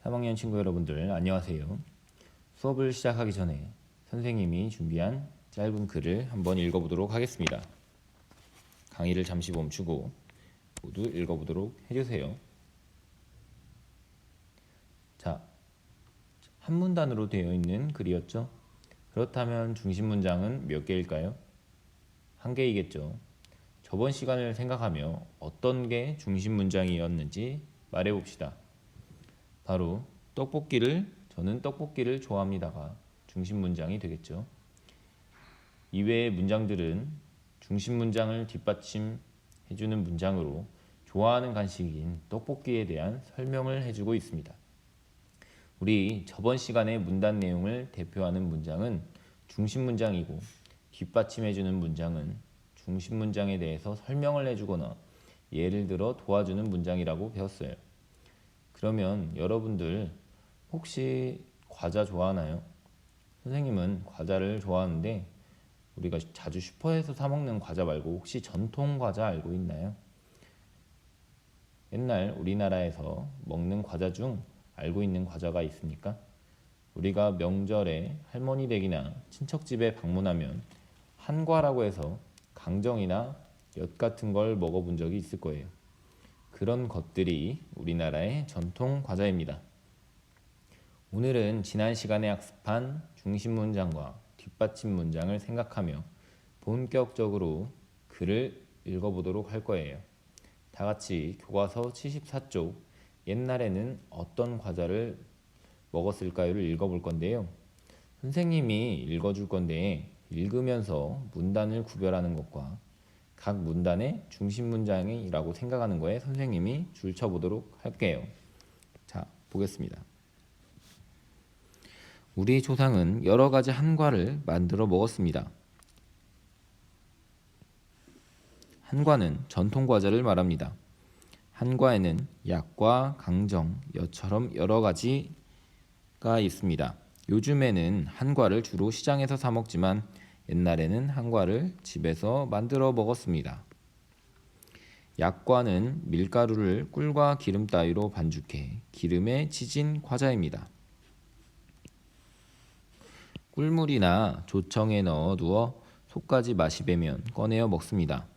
3학년 친구 여러분들 안녕하세요. 수업을 시작하기 전에 선생님이 준비한 짧은 글을 한번 읽어보도록 하겠습니다. 강의를 잠시 멈추고 모두 읽어보도록 해주세요. 자, 한 문단으로 되어 있는 글이었죠? 그렇다면 중심 문장은 몇 개일까요? 한 개이겠죠. 저번 시간을 생각하며 어떤 게 중심 문장이었는지 말해봅시다. 바로 저는 떡볶이를 좋아합니다가 중심 문장이 되겠죠. 이외의 문장들은 중심 문장을 뒷받침해주는 문장으로 좋아하는 간식인 떡볶이에 대한 설명을 해주고 있습니다. 우리 저번 시간의 문단 내용을 대표하는 문장은 중심 문장이고 뒷받침해주는 문장은 중심 문장에 대해서 설명을 해주거나 예를 들어 도와주는 문장이라고 배웠어요. 그러면 여러분들 혹시 과자 좋아하나요? 선생님은 과자를 좋아하는데 우리가 자주 슈퍼에서 사 먹는 과자 말고 혹시 전통 과자 알고 있나요? 옛날 우리나라에서 먹는 과자 중 알고 있는 과자가 있습니까? 우리가 명절에 할머니 댁이나 친척집에 방문하면 한과라고 해서 강정이나 엿 같은 걸 먹어본 적이 있을 거예요. 그런 것들이 우리나라의 전통 과자입니다. 오늘은 지난 시간에 학습한 중심 문장과 뒷받침 문장을 생각하며 본격적으로 글을 읽어보도록 할 거예요. 다 같이 교과서 74쪽 옛날에는 어떤 과자를 먹었을까요를 읽어볼 건데요. 선생님이 읽어줄 건데 읽으면서 문단을 구별하는 것과 각 문단의 중심 문장이라고 생각하는 거에 선생님이 줄 쳐보도록 할게요. 자, 보겠습니다. 우리 조상은 여러 가지 한과를 만들어 먹었습니다. 한과는 전통 과자를 말합니다. 한과에는 약과 강정, 엿처럼 여러 가지가 있습니다. 요즘에는 한과를 주로 시장에서 사 먹지만 옛날에는 한과를 집에서 만들어 먹었습니다. 약과는 밀가루를 꿀과 기름 따위로 반죽해 기름에 지진 과자입니다. 꿀물이나 조청에 넣어 두어 속까지 맛이 배면 꺼내어 먹습니다.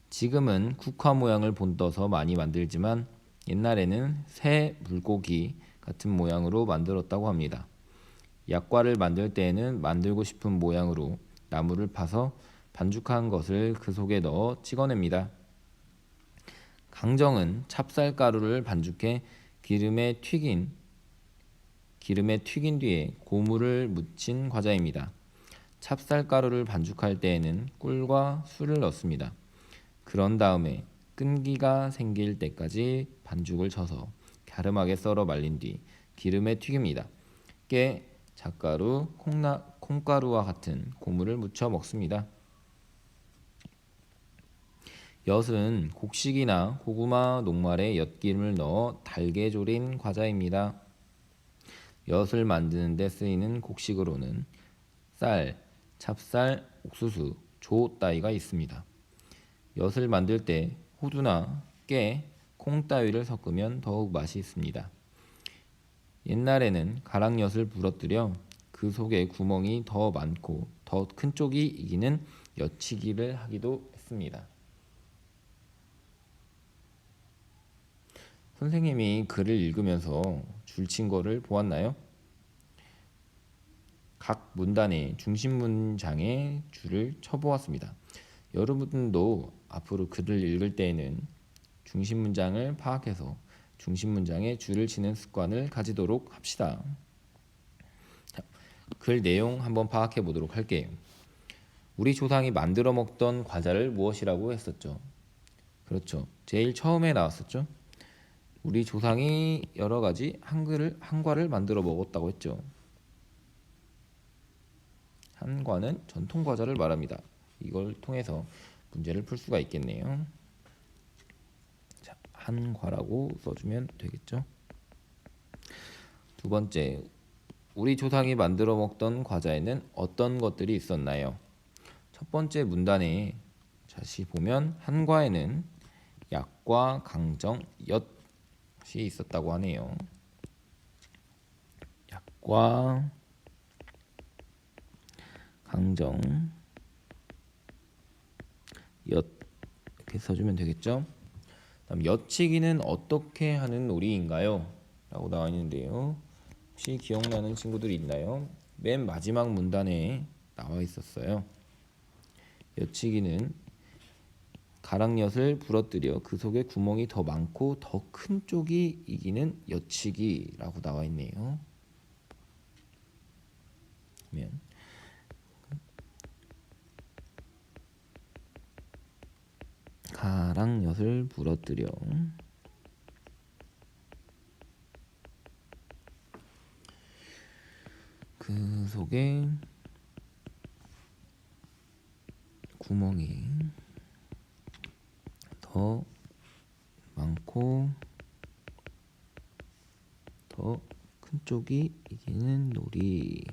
지금은 국화 모양을 본떠서 많이 만들지만 옛날에는 새 물고기 같은 모양으로 만들었다고 합니다. 약과를 만들 때에는 만들고 싶은 모양으로 나무를 파서 반죽한 것을 그 속에 넣어 찍어냅니다. 강정은 찹쌀가루를 반죽해 기름에 튀긴 뒤에 고무를 묻힌 과자입니다. 찹쌀가루를 반죽할 때에는 꿀과 술을 넣습니다. 그런 다음에 끈기가 생길 때까지 반죽을 쳐서 갸름하게 썰어 말린 뒤 기름에 튀깁니다. 깨, 잣가루, 콩가루와 같은 고무를 묻혀 먹습니다. 엿은 곡식이나 고구마, 녹말에 엿기름을 넣어 달게 졸인 과자입니다. 엿을 만드는 데 쓰이는 곡식으로는 쌀, 찹쌀, 옥수수, 조 따위가 있습니다. 엿을 만들 때 호두나 깨, 콩 따위를 섞으면 더욱 맛이 있습니다. 옛날에는 가락엿을 부러뜨려 그 속에 구멍이 더 많고 더 큰 쪽이 이기는 엿치기를 하기도 했습니다. 선생님이 글을 읽으면서 줄친 거를 보았나요? 각 문단의 중심 문장에 줄을 쳐보았습니다. 여러분도 앞으로 글을 읽을 때에는 중심 문장을 파악해서 중심 문장에 줄을 치는 습관을 가지도록 합시다. 자, 글 내용 한번 파악해 보도록 할게요. 우리 조상이 만들어 먹던 과자를 무엇이라고 했었죠? 그렇죠. 제일 처음에 나왔었죠. 우리 조상이 여러 가지 한과를 만들어 먹었다고 했죠. 한과는 전통 과자를 말합니다. 이걸 통해서 문제를 풀 수가 있겠네요. 자, 한과라고 써주면 되겠죠. 두 번째, 우리 조상이 만들어 먹던 과자에는 어떤 것들이 있었나요? 첫 번째 문단에 다시 보면 한과에는 약과 강정, 엿이 있었다고 하네요. 약과 강정 엿 이렇게 써주면 되겠죠. 다음 엿치기는 어떻게 하는 놀이인가요? 라고 나와 있는데요. 혹시 기억나는 친구들이 있나요? 맨 마지막 문단에 나와 있었어요. 엿치기는 가랑엿을 부러뜨려 그 속에 구멍이 더 많고 더 큰 쪽이 이기는 엿치기라고 나와 있네요. 그러면 가랑엿을 부러뜨려 그 속에 구멍이 더 많고 더 큰 쪽이 이기는 놀이.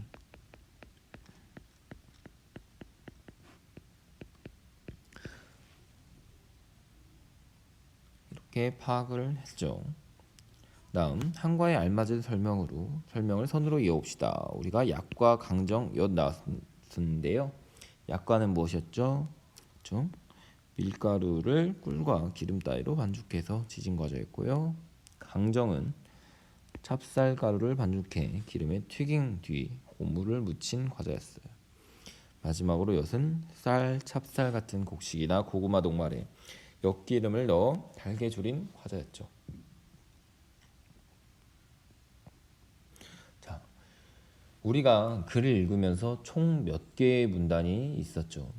이렇게 파악을 했죠. 다음 한과에 알맞은 설명을 선으로 이어봅시다. 우리가 약과 강정, 엿 나왔는데요. 약과는 무엇이었죠? 그렇죠? 밀가루를 꿀과 기름 따위로 반죽해서 지진 과자였고요. 강정은 찹쌀가루를 반죽해 기름에 튀긴 뒤 고무를 묻힌 과자였어요. 마지막으로 엿은 쌀, 찹쌀 같은 곡식이나 고구마 녹말에 엿기름을 넣어 달게 졸인 과자였죠. 자, 우리가 글을 읽으면서 총 몇 개의 문단이 있었죠?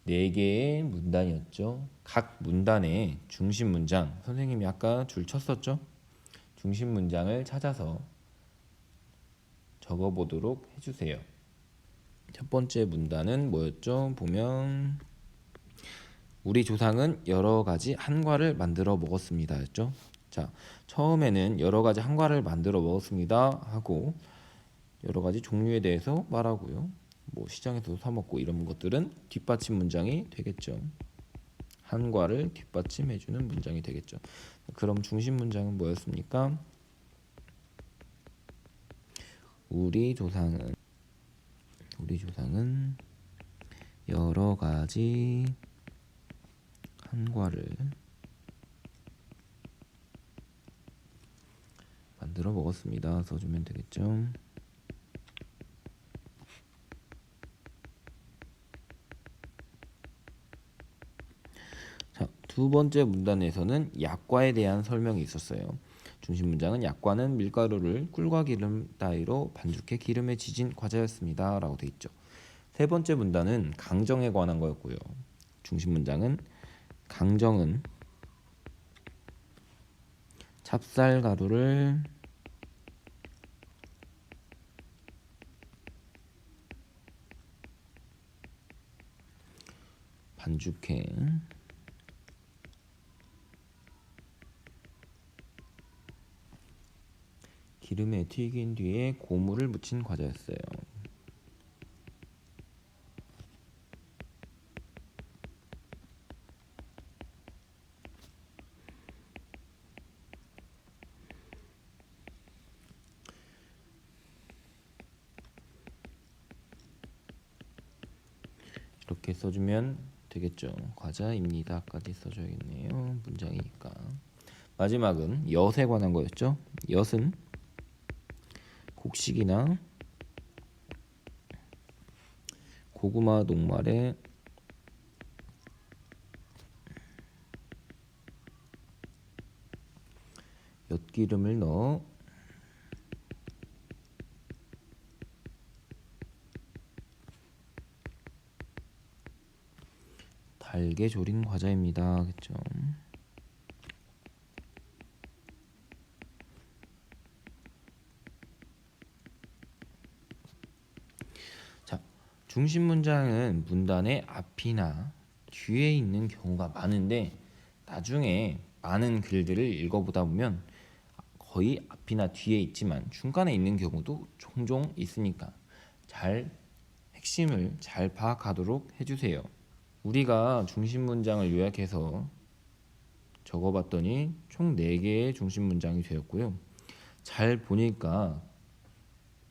4개의 문단이었죠. 각 문단의 중심 문장, 선생님이 아까 줄 쳤었죠? 중심 문장을 찾아서 적어보도록 해주세요. 첫 번째 문단은 뭐였죠? 보면 우리 조상은 여러 가지 한과를 만들어 먹었습니다 였죠. 자, 처음에는 여러 가지 한과를 만들어 먹었습니다 하고 여러 가지 종류에 대해서 말하고요. 뭐 시장에서도 사 먹고 이런 것들은 뒷받침 문장이 되겠죠. 한과를 뒷받침해주는 문장이 되겠죠. 그럼 중심 문장은 뭐였습니까? 우리 조상은 여러 가지 한과를 만들어 먹었습니다. 써주면 되겠죠. 자, 두 번째 문단에서는 약과에 대한 설명이 있었어요. 중심 문장은 약과는 밀가루를 꿀과 기름 따위로 반죽해 기름에 지진 과자였습니다 라고 돼 있죠. 세 번째 문단은 강정에 관한 거였고요. 중심 문장은 강정은 찹쌀가루를 반죽해 기름에 튀긴 뒤에 고무를 묻힌 과자였어요. 이렇게 써주면 되겠죠. 과자입니다까지 써줘야겠네요. 문장이니까. 마지막은 엿에 관한 거였죠. 엿은 곡식이나 고구마 녹말에 엿기름을 넣어 달게 졸인 과자입니다. 그렇죠? 자, 중심 문장은 문단의 앞이나 뒤에 있는 경우가 많은데 나중에 많은 글들을 읽어보다 보면 거의 앞이나 뒤에 있지만 중간에 있는 경우도 종종 있으니까 핵심을 잘 파악하도록 해주세요. 우리가 중심 문장을 요약해서 적어봤더니 총 4개의 중심 문장이 되었고요. 잘 보니까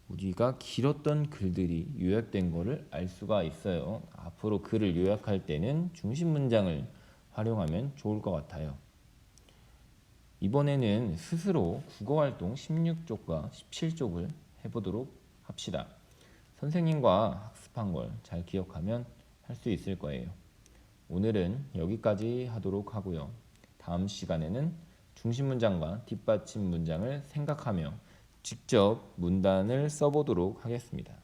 우리가 길었던 글들이 요약된 거를 알 수가 있어요. 앞으로 글을 요약할 때는 중심 문장을 활용하면 좋을 것 같아요. 이번에는 스스로 국어활동 16쪽과 17쪽을 해보도록 합시다. 선생님과 학습한 걸 잘 기억하면 할 수 있을 거예요. 오늘은 여기까지 하도록 하고요. 다음 시간에는 중심 문장과 뒷받침 문장을 생각하며 직접 문단을 써보도록 하겠습니다.